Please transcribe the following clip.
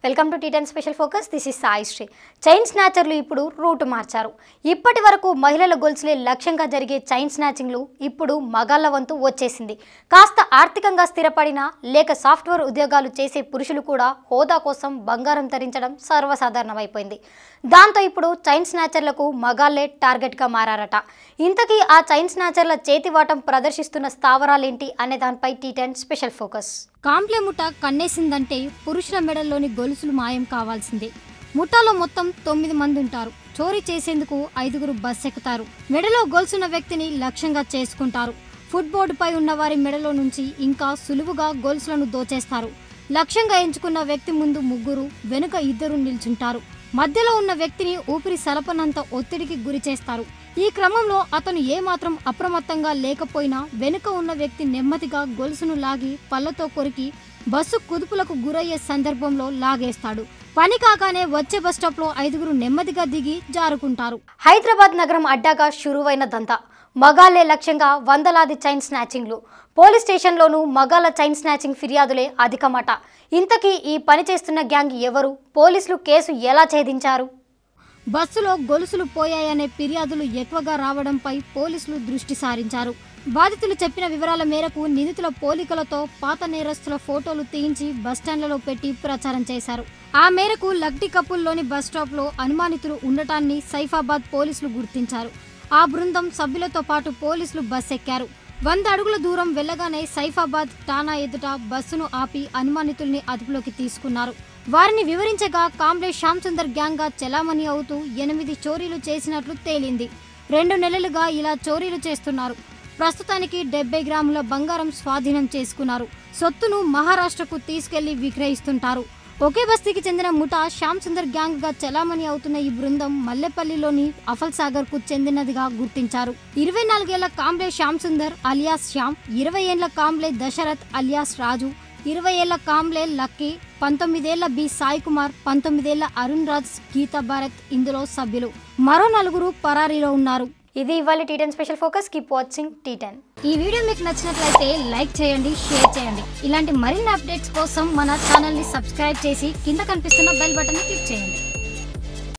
Welcome to T ten special focus. This is Saisri. Chain స్నాచర్లు ఇప్పుడు route మార్చారు. ఇప్పటి వరకు మహిళల గొలుసులే లక్ష్యంగా జరిగే చైన్ స్నాచింగ్లు ఇప్పుడు మగాళ్ల వంతు వచ్చేసింది. కాస్త ఆర్థికంగా స్థిరపడిన లేక సాఫ్ట్వేర్ ఉద్యోగాలు చేసే పురుషులు కూడా హోదా కోసం బంగారం ధరించడం సర్వసాధారణమైపోయింది. దాంతో ఇప్పుడు చైన్ స్నాచర్లకు మగాళ్లే టార్గెట్గా మారారట. ఇంతకీ ఆ చైన్ స్నాచర్ల చేతివాటం ప్రదర్శిస్తున్న స్థావరాలేంటి అనే దానిపై టీ10 స్పెషల్ ఫోకస్. కాంప్లే ముఠ కన్నేసిందంటే పురుషుల మెడల్లోని గొలుసులు మాయం కావాల్సిందే. ముఠాలో మొత్తం 9 మంది ఉంటారు. చోరీ చేసేందుకు 5గురు బస్ ఎక్కుతారు. మెడలో గొలుసున్న వ్యక్తిని లక్ష్యంగా చేసుకుంటారు. ఫుట్బోర్డుపై ఉన్న వారి మెడలో నుంచి ఇంకా సులువుగా గొలుసులను దోచేస్తారు. లక్ష్యంగా ఎంచుకున్న వ్యక్తి ముందు 3, వెనుక 2 నిల్చుంటారు. మధ్యలో ఉన్న వ్యక్తిని ఊపిరి సలపనంత ఒత్తిడికి గురి చేస్తారు. ఈ క్రమంలో అతను ఏమాత్రం అప్రమత్తంగా లేకపోయినా వెనుక ఉన్న వ్యక్తి నెమ్మదిగా గొలుసును లాగి పళ్ళతో కొరికి బస్సు కుదుపులకు గురయ్యే సందర్భంలో లాగేస్తాడు. పని కాగానే వచ్చే బస్ స్టాప్ లో 5గురు నెమ్మదిగా దిగి జారుకుంటారు. హైదరాబాద్ నగరం అడ్డాగా షురువైన దంతా. మగాళ్లే లక్ష్యంగా వందలాది చైన్ స్నాచింగ్లు. పోలీస్ స్టేషన్లోనూ మగాళ్ల చైన్ స్నాచింగ్ ఫిర్యాదులే అధికమట. ఇంతకీ ఈ పని చేస్తున్న గ్యాంగ్ ఎవరు? పోలీసులు కేసు ఎలా ఛేదించారు? బస్సులో గొలుసులు పోయాయనే ఫిర్యాదులు ఎక్కువగా రావడంపై పోలీసులు దృష్టి సారించారు. బాధితులు చెప్పిన వివరాల మేరకు నిందితుల పోలికలతో పాత నేరస్తుల ఫోటోలు తీయించి బస్టాండ్లలో పెట్టి ప్రచారం చేశారు. ఆ మేరకు లక్టీ కపుల్లోని బస్ స్టాప్లో అనుమానితులు ఉండటాన్ని సైఫాబాద్ పోలీసులు గుర్తించారు. ఆ బృందం సభ్యులతో పాటు పోలీసులు బస్ ఎక్కారు. 100 అడుగుల దూరం వెళ్లగానే సైఫాబాద్ ఠాణా ఎదుట బస్సును ఆపి అనుమానితుల్ని అదుపులోకి తీసుకున్నారు. వారిని వివరించగా కాంబ్లే శ్యామ్ సుందర్ గ్యాంగ్ గా చెలామణి అవుతూ 8 చోరీలు చేసినట్లు తేలింది. 2 నెలలుగా ఇలా చోరీలు చేస్తున్నారు. ప్రస్తుతానికి 70 గ్రాముల బంగారం స్వాధీనం చేసుకున్నారు. సొత్తును మహారాష్ట్రకు తీసుకెళ్లి విక్రయిస్తుంటారు. ఒకే బస్తీకి చెందిన ముఠా శ్యామ్ సుందర్ గ్యాంగ్ గా చెలామణి అవుతున్న ఈ బృందం మల్లెపల్లిలోని అఫల్ సాగర్ కు చెందినదిగా గుర్తించారు. 24 ఏళ్ల కాంబ్లే శ్యామ్ సుందర్ అలియాస్ శ్యామ్, 20 ఏళ్ల కాంబ్లే దశరథ్ అలియాస్ రాజు, 20 ఏళ్ల కాంబ్లే లక్కీ, 19 ఏళ్ల బి సాయి కుమార్, 19 ఏళ్ల అరుణ్ రాజ్, గీతా భారత్ ఇందులో సభ్యులు. మరో 4 పరారీలో ఉన్నారు. ఇది ఇవాళ T ten special focus. Keep watching T ten. ఈ వీడియో మీకు నచ్చినట్లయితే లైక్ చేయండి, షేర్ చేయండి. ఇలాంటి మరిన్ని అప్డేట్స్ కోసం మన ఛానల్ని సబ్స్క్రైబ్ చేసి కింద కనిపిస్తున్న బెల్ బటన్ని క్లిక్ చేయండి.